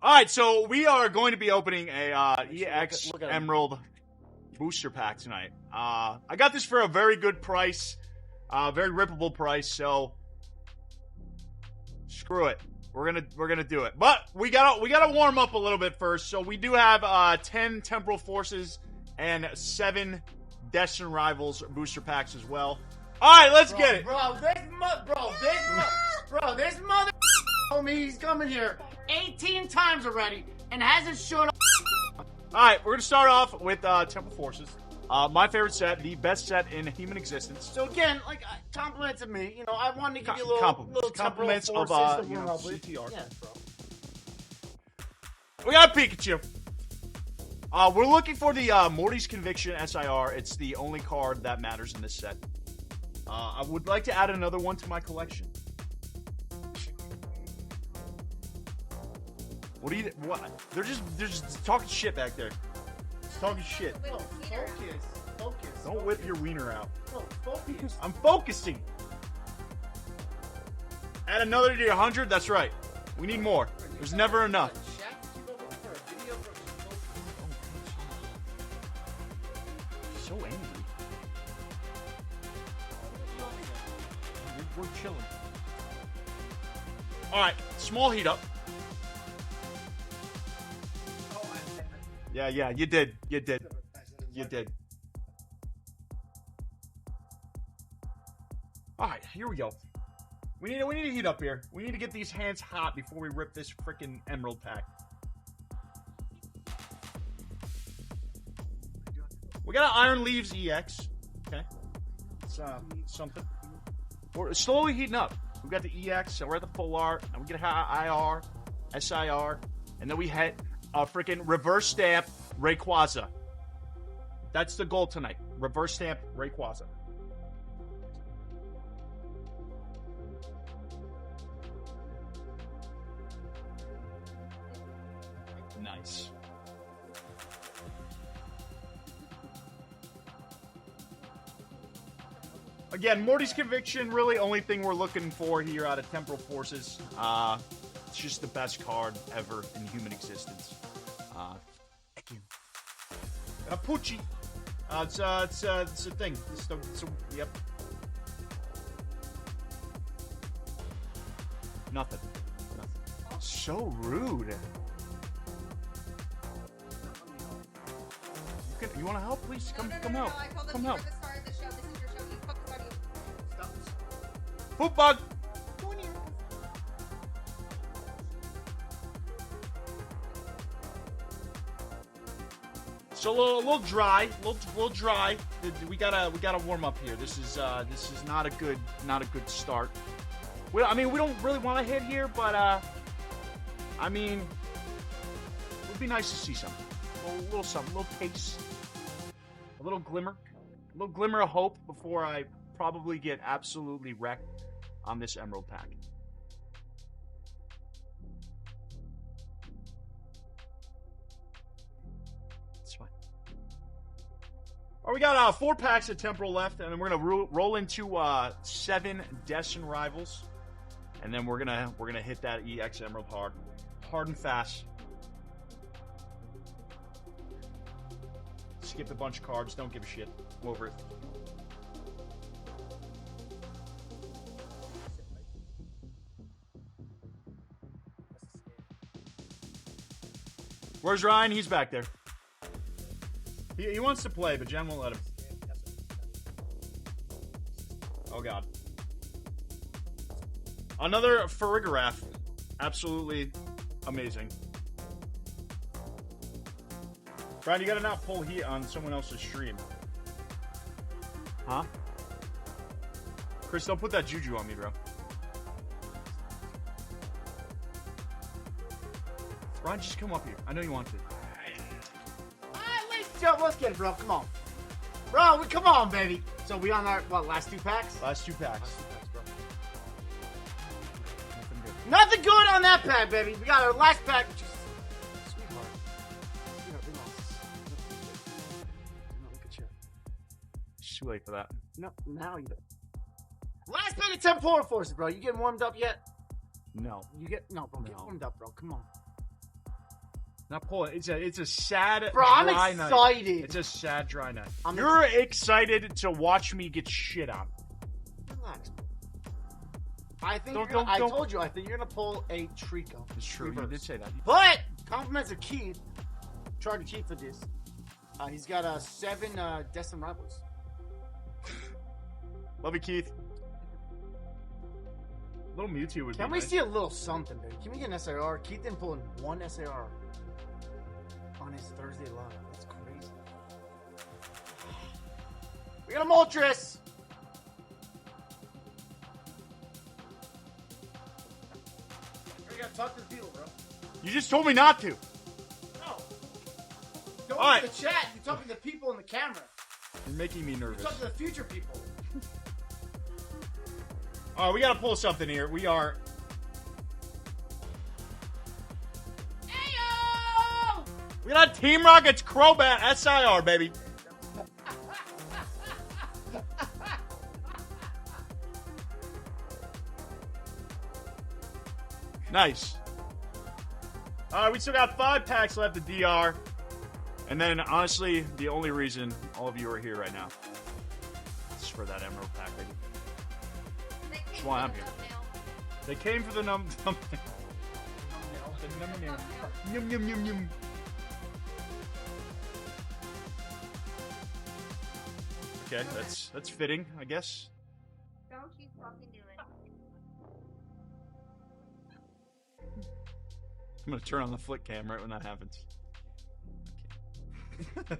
All right, so we are going to be opening a EX look at Emerald booster pack tonight. I got this for a very good price, very rippable price. So screw it, we're gonna do it. But we gotta warm up a little bit first. So we do have 10 Temporal Forces and 7 Destiny Rivals booster packs as well. All right, let's get it, this mother told me he's coming here 18 times already and hasn't shown up. Alright, we're going to start off with Temporal Forces. My favorite set, the best set in human existence. So again, like, compliments of me. You know, I wanted to give you a little compliments Temporal of Forces to you warm know, up with. CTR. Yeah, bro. We got Pikachu. We're looking for the Morty's Conviction SIR. It's the only card that matters in this set. I would like to add another one to my collection. What? They're just talking shit back there. Just talking shit. No, focus. Don't whip your wiener out. No, focus. I'm focusing. Add another to 100. That's right. We need more. There's never enough. So angry. We're chilling. All right, small heat up. Yeah, you did. All right, here we go. We need to heat up here. We need to get these hands hot before we rip this freaking Emerald pack. We got an Iron Leaves EX. Okay, it's something. We're slowly heating up. We got the EX, and we're at the full art, and we get IR, SIR, and then we hit freaking reverse stamp Rayquaza. That's the goal tonight. Reverse stamp Rayquaza. Nice. Again, Morty's Conviction, really only thing we're looking for here out of Temporal Forces. It's just the best card ever in human existence. Thank you. Poochie. It's a thing. Yep. Nothing. So rude. You want to help? Please come help. No, I told them Come you help. were the star of the show. This is your show. You fuck buddy. Stop. Poop bug. So a little dry, little dry. We gotta warm up here. This is not a good start. We don't really want to hit here, but I mean, it would be nice to see something, a little something, a little taste, a little glimmer of hope before I probably get absolutely wrecked on this Emerald pack. All right, we got 4 packs of Temporal left, and then we're gonna roll into 7 Destiny Rivals, and then we're gonna hit that EX Emerald hard and fast. Skipped a bunch of cards. Don't give a shit. I'm over it. Where's Ryan? He's back there. He wants to play, but Jen won't let him. Oh, God. Another Farigiraf. Absolutely amazing. Brian, you gotta not pull heat on someone else's stream. Huh? Chris, don't put that juju on me, bro. Brian, just come up here. I know you want to. Let's get it, bro. Come on. Bro, come on, baby. So we on our, last 2 packs? Last 2 packs. Bro. Nothing good on that pack, baby. We got our last pack, which is... Sweetheart, relax. Do not look at you. It's too late for that. No, now you... Last pack of Temporal Forces, bro. You getting warmed up yet? No. Get warmed up, bro. Come on. Not pulling. It's a sad Bro, I'm dry night. excited. It's a sad dry night. I'm You're excited to watch me get shit on. Relax. I think Don't- I told you. I think you're gonna pull a Trico. It's true. You did say that. But compliments of Keith. Charge to Keith for this. He's got 7 Destined Rivals. Love you, Keith. Little Mewtwo would Can be we nice. see a little something, baby? Can we get an SAR? Keith didn't pull in 1 SAR on his Thursday live. That's crazy. We got a Moltres. We gotta talk to the people, bro. You just told me not to. No. Go All right. into the chat. You're talking to the people in the camera. You're making me You're nervous. talking to the future people. All right, we gotta pull something here. We are. Ayo! We got Team Rocket's Crobat SIR, baby. Nice. All right, we still got 5 packs left at DR. And then, honestly, the only reason all of you are here right now is for that Emerald pack, baby. That's why I'm here. They came for the thumbnail. Yum, yum, yum, yum. Okay, that's fitting, I guess. Don't you fucking do it. I'm gonna turn on the flick cam right when that happens. Okay.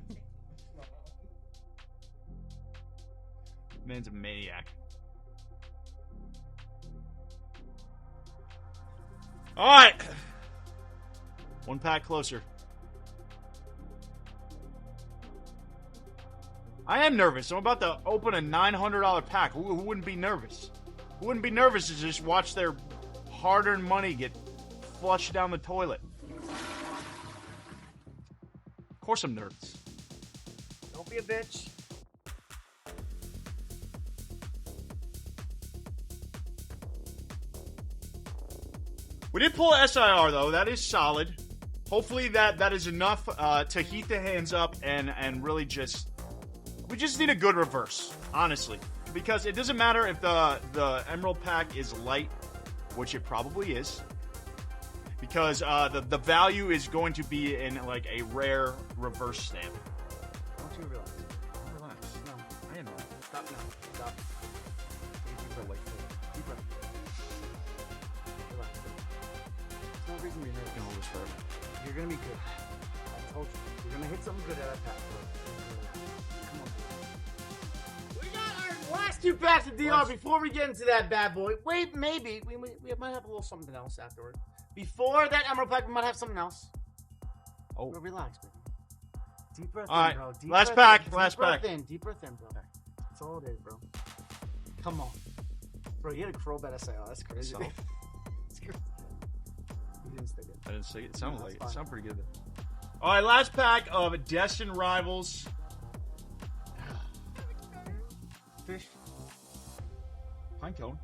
Man's a maniac. All right, 1 pack closer. I am nervous. I'm about to open a $900 pack. Who wouldn't be nervous? Who wouldn't be nervous to just watch their hard-earned money get flushed down the toilet? Of course I'm nervous. Don't be a bitch. We did pull a SIR, though. That is solid. Hopefully that is enough to heat the hands up and really just... We just need a good reverse, honestly. Because it doesn't matter if the Emerald pack is light, which it probably is. Because the value is going to be in, like, a rare reverse stamp. Don't you relax? Relax. No. I am relaxed. Stop now. Stop. Deep breath. Relax. There's no reason to be nervous. I can hold this forever. You're gonna be good. I told you. You're gonna hit something good at that pack, bro. Come on. We got our last 2 packs of DR before we get into that bad boy. Wait, maybe. We might have a little something else afterward. Before that Emerald pack, we might have something else. Oh. Bro, relax, baby. Deep breath All in, right. bro. Deep Last breath pack, in. last Deep breath pack. in. Deep breath in, bro. That's all it is, bro. Come on. Bro, you had a Crobat SIO. That's crazy. Solid. That's crazy. You didn't stick it. I didn't say it. It sounded No, like that's it. fine. It sounded pretty good. All right, last pack of Destined Rivals. Fish. Pinecone.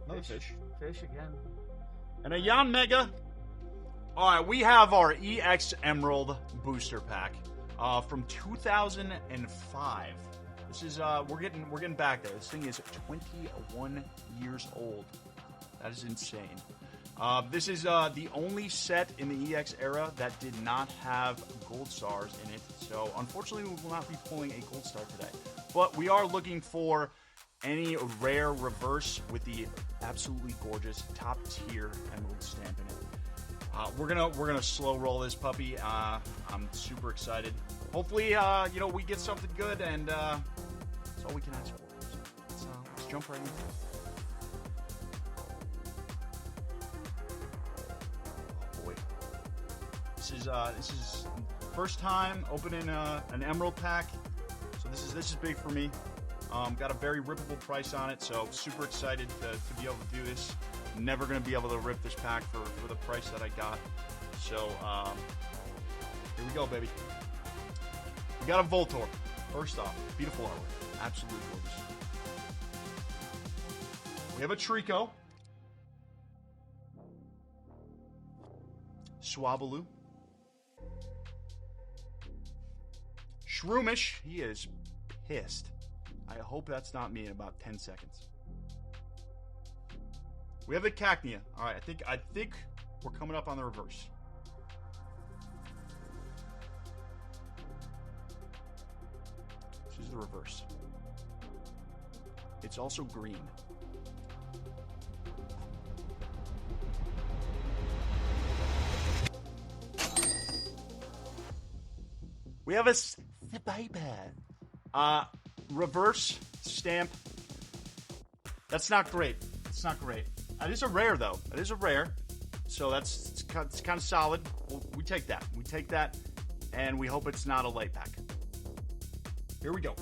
Another fish. Fish again. And a Yan Mega. All right, we have our EX Emerald booster pack from 2005. This is we're getting back there. This thing is 21 years old. That is insane. This is the only set in the EX era that did not have gold stars in it. So unfortunately, we will not be pulling a gold star today. But we are looking for any rare reverse with the absolutely gorgeous top tier emerald stamp in it. We're gonna slow roll this puppy. I'm super excited. Hopefully, we get something good, and that's all we can ask for. So let's jump right into it. Oh boy, this is first time opening an emerald pack, so this is big for me. Got a very rippable price on it, so super excited to be able to do this. Never going to be able to rip this pack for the price that I got. So, here we go, baby. We got a Voltorb. First off, beautiful artwork. Absolutely gorgeous. We have a Trico. Swablu. Shroomish, he is pissed. I hope that's not me in about 10 seconds. We have the Cacnea. All right, I think we're coming up on the reverse. This is the reverse. It's also green. We have a reverse stamp. That's not great. It's not great. It is a rare, though. It is a rare. So it's kind of solid. We take that. We take that, and we hope it's not a light pack. Here we go.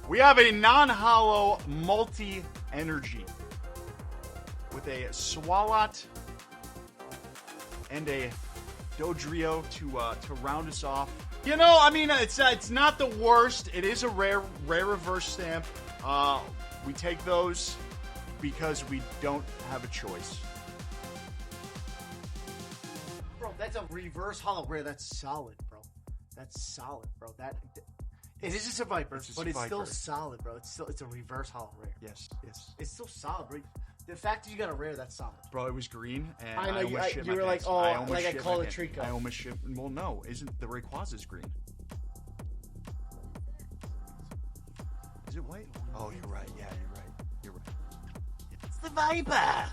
We have a non-hollow multi-energy with a Swalot and a Dodrio to round us off. You know, I mean, it's not the worst. It is a rare reverse stamp. We take those because we don't have a choice. Bro, that's a reverse hollow rare. That's solid, bro. That's solid, bro. It is just a Viper, but it's still solid, bro. It's a reverse hollow rare. Yes. It's still solid, bro. The fact that you got a rare, that's solid. Bro, it was green, and I know, I almost shit you my were pants. like, I like I call it Trico. I almost shit. Well, no, isn't the Rayquaza's green? Is it white? Oh, you're right. Yeah, you're right. You're right. It's the Viper.